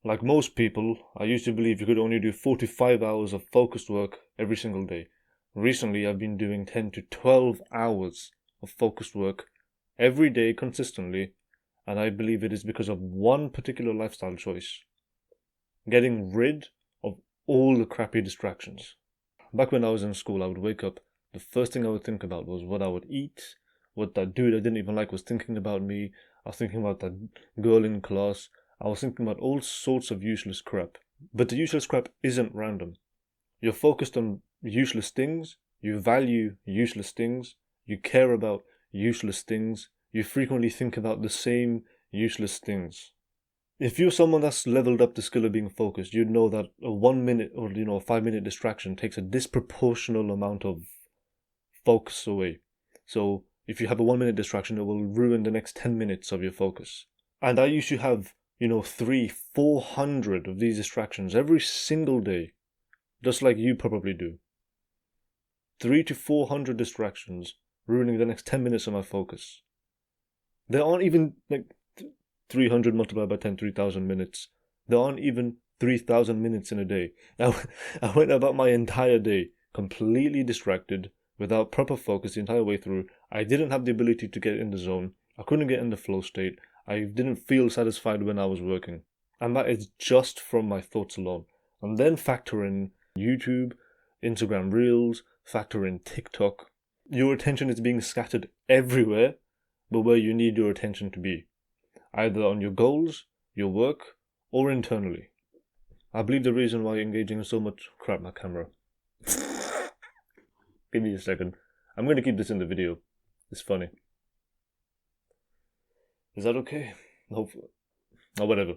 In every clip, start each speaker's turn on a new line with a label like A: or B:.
A: Like most people, I used to believe you could only do 45 hours of focused work every single day. Recently, I've been doing 10 to 12 hours of focused work every day consistently, and I believe it is because of one particular lifestyle choice: getting rid of all the crappy distractions. Back when I was in school, I would wake up, the first thing I would think about was what I would eat, what that dude I didn't even like was thinking about me. I was thinking about that girl in class. I was thinking about all sorts of useless crap. But the useless crap isn't random. You're focused on useless things, you value useless things, you care about useless things, you frequently think about the same useless things. If you're someone that's leveled up the skill of being focused, you'd know that a 1 minute or a 5 minute distraction takes a disproportional amount of focus away. So if you have a 1 minute distraction, it will ruin the next 10 minutes of your focus. And I used to have, 400 of these distractions every single day, just like you probably do. 300 to 400 distractions, ruining the next 10 minutes of my focus. There aren't even 300 multiplied by 10, 3,000 minutes. There aren't even 3,000 minutes in a day. I went about my entire day completely distracted, without proper focus the entire way through. I didn't have the ability to get in the zone. I couldn't get in the flow state. I didn't feel satisfied when I was working. And that is just from my thoughts alone. And then factor in YouTube, Instagram Reels, factor in TikTok. Your attention is being scattered everywhere, but where you need your attention to be, either on your goals, your work, or internally. I believe the reason why you're engaging in so much crap, my camera. Give me a second. I'm going to keep this in the video. It's funny. Is that okay? Hopefully. Or whatever.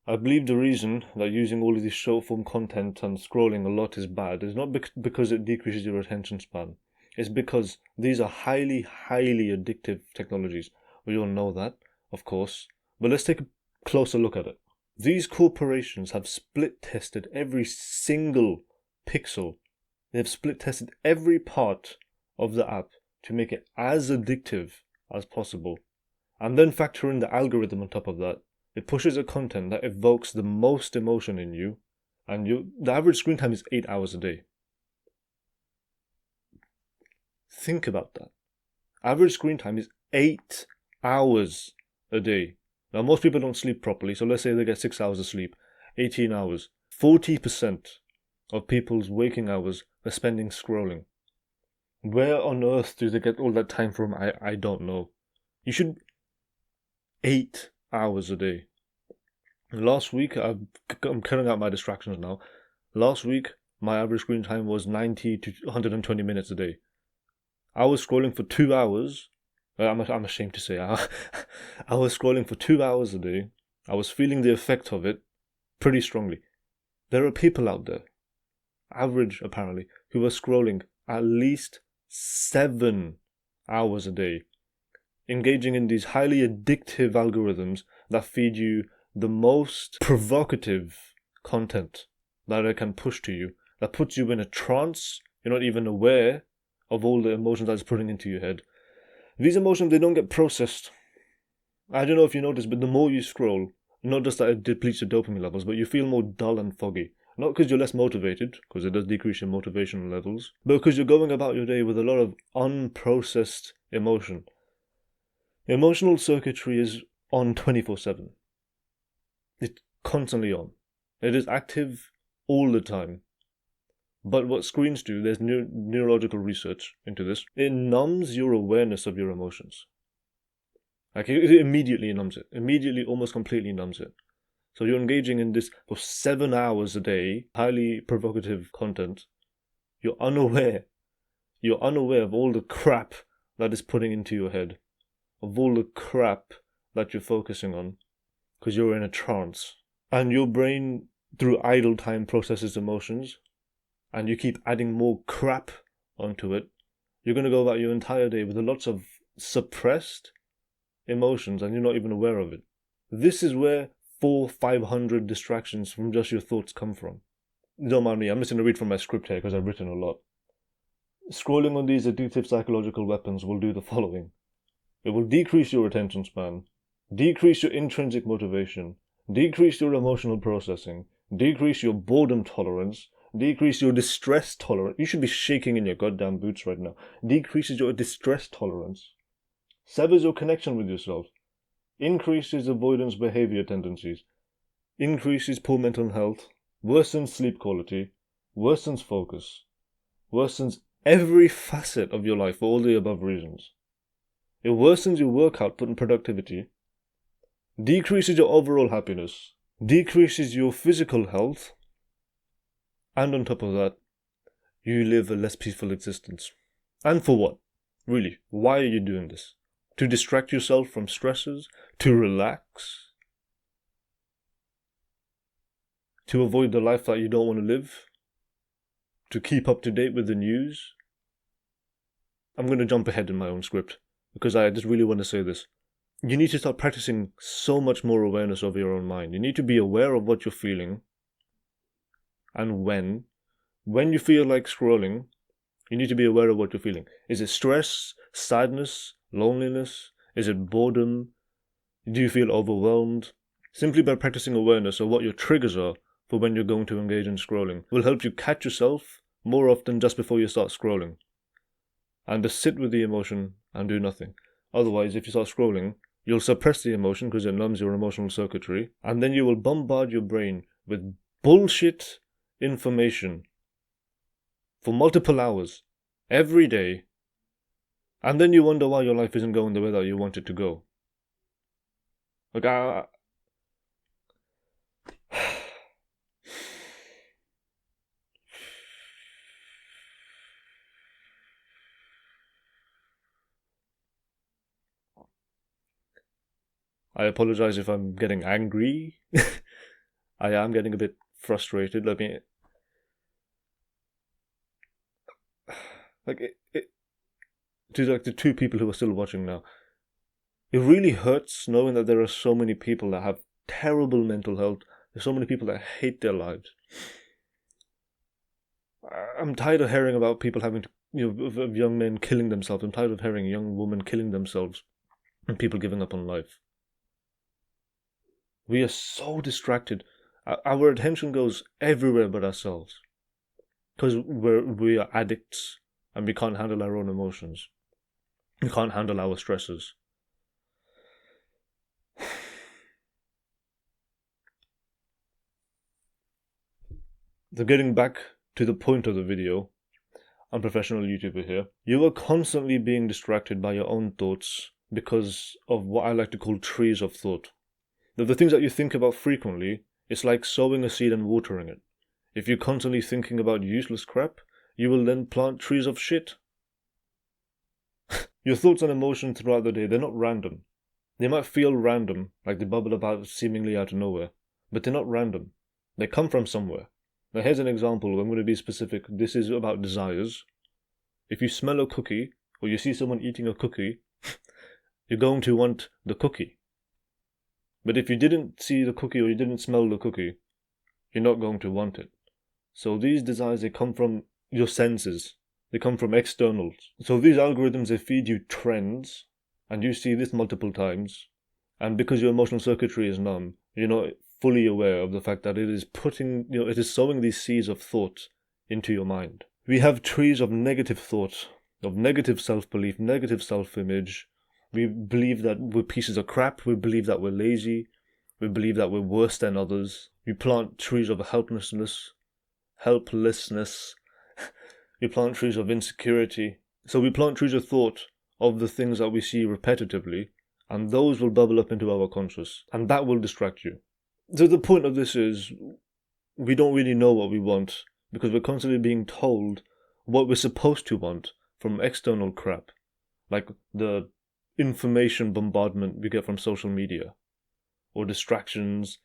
A: I believe the reason that using all of this short form content and scrolling a lot is bad is not because it decreases your attention span. It's because these are highly, highly addictive technologies. We all know that, of course. But let's take a closer look at it. These corporations have split tested every single pixel. They've split tested every part of the app to make it as addictive as possible. And then factor in the algorithm on top of that. It pushes a content that evokes the most emotion in you, and the average screen time is 8 hours a day. Think about that. Average screen time is 8 hours a day. Now, most people don't sleep properly, so let's say they get 6 hours of sleep, 18 hours. 40% of people's waking hours are spending scrolling. Where on earth do they get all that time from? I don't know. You should 8 hours a day. Last week, I'm cutting out my distractions now. Last week, my average screen time was 90 to 120 minutes a day. I was scrolling for 2 hours. I'm ashamed to say I was scrolling for 2 hours a day. I was feeling the effect of it pretty strongly. There are people out there, average apparently, who are scrolling at least 7 hours a day, engaging in these highly addictive algorithms that feed you the most provocative content that it can push to you, that puts you in a trance. You're not even aware of all the emotions that it's putting into your head. These emotions, they don't get processed. I don't know if you noticed, but the more you scroll, not just that it depletes your dopamine levels, but you feel more dull and foggy. Not because you're less motivated, because it does decrease your motivation levels, but because you're going about your day with a lot of unprocessed emotion. Emotional circuitry is on 24/7. It's constantly on. It is active all the time. But what screens do, there's neurological research into this, it numbs your awareness of your emotions. Like, it immediately numbs it. Immediately, almost completely numbs it. So you're engaging in this for 7 hours a day, highly provocative content. You're unaware. You're unaware of all the crap that is putting into your head, of all the crap that you're focusing on, because you're in a trance. And your brain, through idle time, processes emotions, and you keep adding more crap onto it. You're going to go about your entire day with lots of suppressed emotions, and you're not even aware of it. This is where 400-500 distractions from just your thoughts come from. Don't mind me, I'm just going to read from my script here because I've written a lot. Scrolling on these addictive psychological weapons will do the following. It will decrease your attention span, decrease your intrinsic motivation, decrease your emotional processing, decrease your boredom tolerance, decrease your distress tolerance. You should be shaking in your goddamn boots right now. Decreases your distress tolerance, severs your connection with yourself, increases avoidance behavior tendencies, increases poor mental health, worsens sleep quality, worsens focus, worsens every facet of your life for all the above reasons. It worsens your work output and productivity, decreases your overall happiness, decreases your physical health, and on top of that, you live a less peaceful existence. And for what? Really, why are you doing this? To distract yourself from stresses? To relax? To avoid the life that you don't want to live? To keep up to date with the news? I'm going to jump ahead in my own script, because I just really want to say this. You need to start practicing so much more awareness of your own mind. You need to be aware of what you're feeling, and when you feel like scrolling, you need to be aware of what you're feeling. Is it stress, sadness, loneliness? Is it boredom? Do you feel overwhelmed? Simply by practicing awareness of what your triggers are for when you're going to engage in scrolling will help you catch yourself more often just before you start scrolling. And just sit with the emotion and do nothing. Otherwise, if you start scrolling, you'll suppress the emotion because it numbs your emotional circuitry, and then you will bombard your brain with bullshit information for multiple hours, every day, and then you wonder why your life isn't going the way that you want it to go. Like, I apologize if I'm getting angry. I am getting a bit frustrated. To the two people who are still watching now, it really hurts knowing that there are so many people that have terrible mental health. There's so many people that hate their lives. I'm tired of hearing about people having to, of young men killing themselves. I'm tired of hearing young women killing themselves and people giving up on life. We are so distracted. Our attention goes everywhere but ourselves. Because we are addicts and we can't handle our own emotions. We can't handle our stresses. So getting back to the point of the video, I'm a professional YouTuber here. You are constantly being distracted by your own thoughts because of what I like to call trees of thought. The things that you think about frequently, it's like sowing a seed and watering it. If you're constantly thinking about useless crap, you will then plant trees of shit. Your thoughts and emotions throughout the day, they're not random. They might feel random, like they bubble about seemingly out of nowhere, but they're not random. They come from somewhere. Now here's an example. I'm going to be specific. This is about desires. If you smell a cookie, or you see someone eating a cookie, you're going to want the cookie. But if you didn't see the cookie or you didn't smell the cookie, you're not going to want it. So these desires, they come from your senses. They come from externals. So these algorithms, they feed you trends, and you see this multiple times. And because your emotional circuitry is numb, you're not fully aware of the fact that it is it is sowing these seeds of thought into your mind. We have trees of negative thought, of negative self-belief, negative self-image. We believe that we're pieces of crap. We believe that we're lazy. We believe that we're worse than others. We plant trees of helplessness. We plant trees of insecurity. So we plant trees of thought of the things that we see repetitively, and those will bubble up into our conscious, and that will distract you. So the point of this is, we don't really know what we want, because we're constantly being told what we're supposed to want from external crap, like the information bombardment we get from social media, or distractions,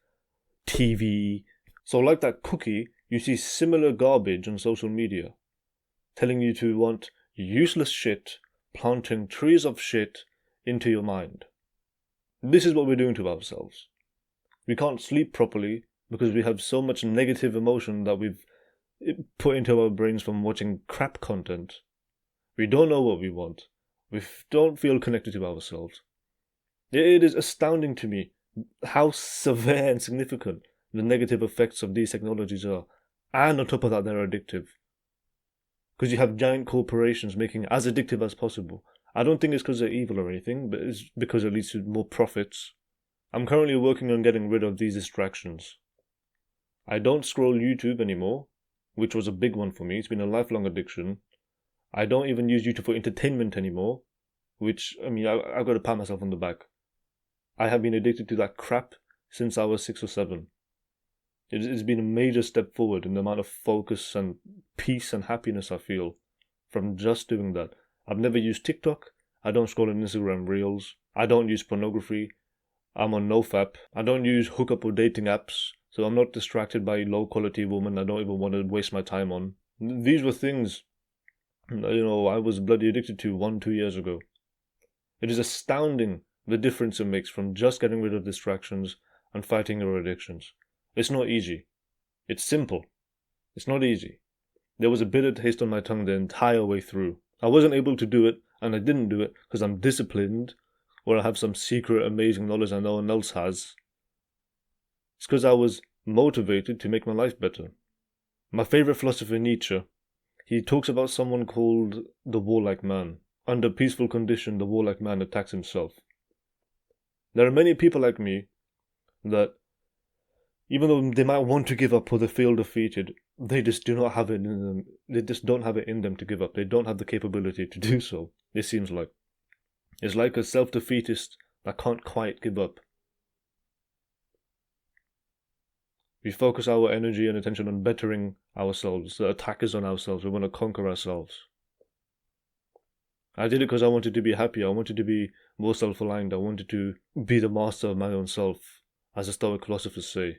A: TV. So like that cookie, you see similar garbage on social media, telling you to want useless shit, planting trees of shit into your mind. This is what we're doing to ourselves. We can't sleep properly because we have so much negative emotion that we've put into our brains from watching crap content. We don't know what we want. We don't feel connected to ourselves. It is astounding to me how severe and significant the negative effects of these technologies are. And on top of that, they're addictive. Because you have giant corporations making it as addictive as possible. I don't think it's because they're evil or anything, but it's because it leads to more profits. I'm currently working on getting rid of these distractions. I don't scroll YouTube anymore, which was a big one for me. It's been a lifelong addiction. I don't even use YouTube for entertainment anymore, which, I've got to pat myself on the back. I have been addicted to that crap since I was 6 or 7. It's been a major step forward in the amount of focus and peace and happiness I feel from just doing that. I've never used TikTok. I don't scroll on Instagram Reels. I don't use pornography. I'm on NoFap. I don't use hookup or dating apps, so I'm not distracted by low quality women I don't even want to waste my time on. These were things, I was bloody addicted to 1-2 years ago. It is astounding the difference it makes from just getting rid of distractions and fighting your addictions. It's not easy. It's simple. It's not easy. There was a bitter taste on my tongue the entire way through. I wasn't able to do it, and I didn't do it because I'm disciplined, or I have some secret amazing knowledge that no one else has. It's because I was motivated to make my life better. My favourite philosopher, Nietzsche, he talks about someone called the warlike man. Under peaceful condition, the warlike man attacks himself. There are many people like me that, even though they might want to give up or they feel defeated, they just do not have it in them. They just don't have it in them to give up. They don't have the capability to do so, it seems like. It's like a self-defeatist that can't quite give up. We focus our energy and attention on bettering ourselves. The attack is on ourselves. We want to conquer ourselves. I did it because I wanted to be happy. I wanted to be more self-aligned. I wanted to be the master of my own self, as the Stoic philosophers say.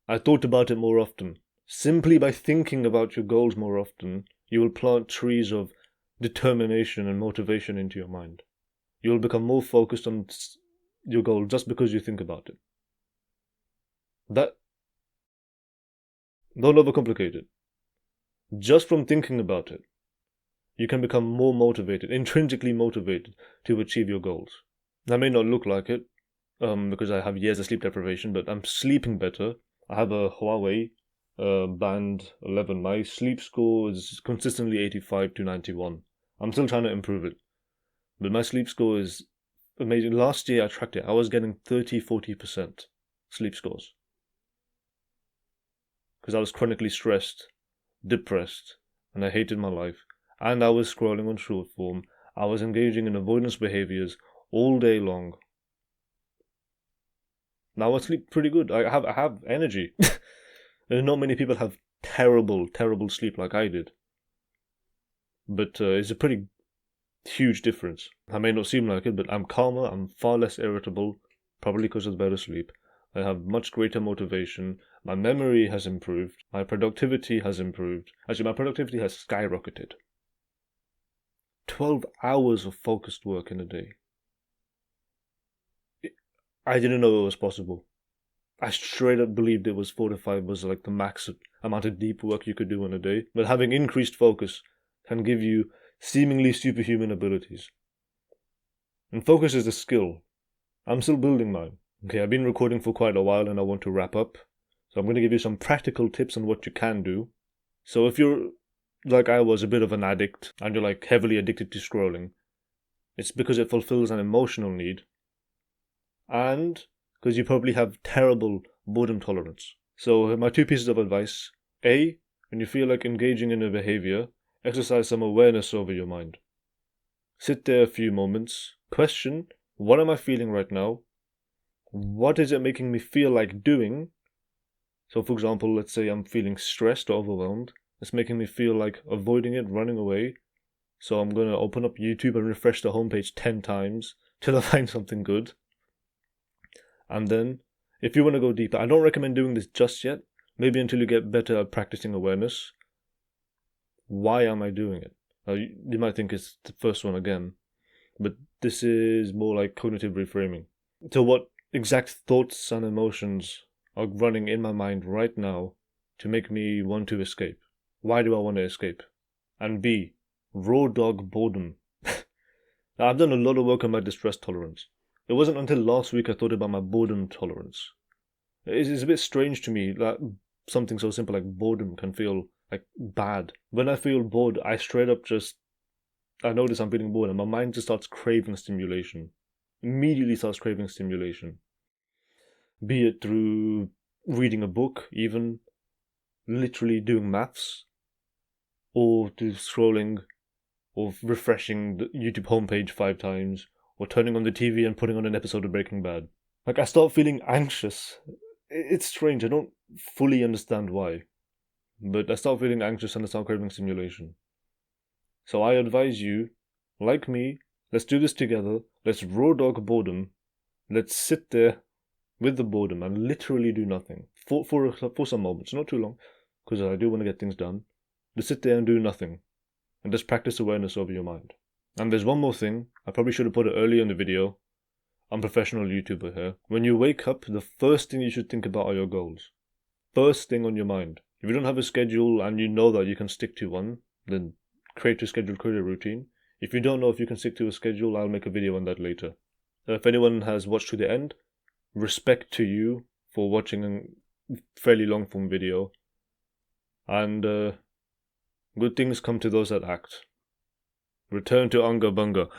A: I thought about it more often. Simply by thinking about your goals more often, you will plant trees of determination and motivation into your mind. You will become more focused on your goal just because you think about it. Don't overcomplicate it. Just from thinking about it, you can become more motivated, intrinsically motivated to achieve your goals. That may not look like it, because I have years of sleep deprivation, but I'm sleeping better. I have a Huawei Band 11. My sleep score is consistently 85 to 91. I'm still trying to improve it, but my sleep score is amazing. Last year I tracked it. I was getting 30-40% sleep scores because I was chronically stressed, depressed, and I hated my life. And I was scrolling on short form. I was engaging in avoidance behaviors all day long. Now I sleep pretty good. I have energy. Not many people have terrible sleep like I did. But it's a pretty huge difference. I may not seem like it, but I'm calmer, I'm far less irritable, probably because of better sleep. I have much greater motivation. My memory has improved. My productivity has improved. Actually, my productivity has skyrocketed. 12 hours of focused work in a day. I didn't know it was possible. I straight up believed it was 4 to 5 was like the max amount of deep work you could do in a day. But having increased focus can give you seemingly superhuman abilities. And focus is a skill. I'm still building mine. Okay, I've been recording for quite a while and I want to wrap up. So I'm going to give you some practical tips on what you can do. So if you're, like I was, a bit of an addict and you're like heavily addicted to scrolling, it's because it fulfills an emotional need. And because you probably have terrible boredom tolerance. So my 2 pieces of advice. A, when you feel like engaging in a behavior, exercise some awareness over your mind. Sit there a few moments, question, what am I feeling right now? What is it making me feel like doing? So for example, let's say I'm feeling stressed or overwhelmed. It's making me feel like avoiding it, running away. So I'm going to open up YouTube and refresh the homepage 10 times till I find something good. And then, if you want to go deeper, I don't recommend doing this just yet. Maybe until you get better at practicing awareness. Why am I doing it? Now, you might think it's the first one again, but this is more like cognitive reframing. So what exact thoughts and emotions are running in my mind right now to make me want to escape? Why do I want to escape? And B, raw dog boredom. Now, I've done a lot of work on my distress tolerance. It wasn't until last week I thought about my boredom tolerance. It's a bit strange to me that something so simple like boredom can feel like bad. When I feel bored, I straight up just, I notice I'm feeling bored and my mind just starts craving stimulation. Immediately starts craving stimulation. Be it through reading a book, even literally doing maths, or through scrolling, or refreshing the YouTube homepage 5 times, or turning on the TV and putting on an episode of Breaking Bad. Like, I start feeling anxious. It's strange, I don't fully understand why. But I start feeling anxious and I start craving stimulation. So I advise you, like me, let's do this together. Let's raw dog boredom. Let's sit there with the boredom and literally do nothing for some moments, not too long, because I do want to get things done. Just sit there and do nothing, and just practice awareness over your mind. And there's one more thing, I probably should have put it earlier in the video. I'm a professional YouTuber here. When you wake up, the first thing you should think about are your goals. First thing on your mind. If you don't have a schedule and you know that you can stick to one, then create a scheduled career routine. If you don't know if you can stick to a schedule, I'll make a video on that later. If anyone has watched to the end, respect to you for watching a fairly long form video. And good things come to those that act. Return to Unga Bunga.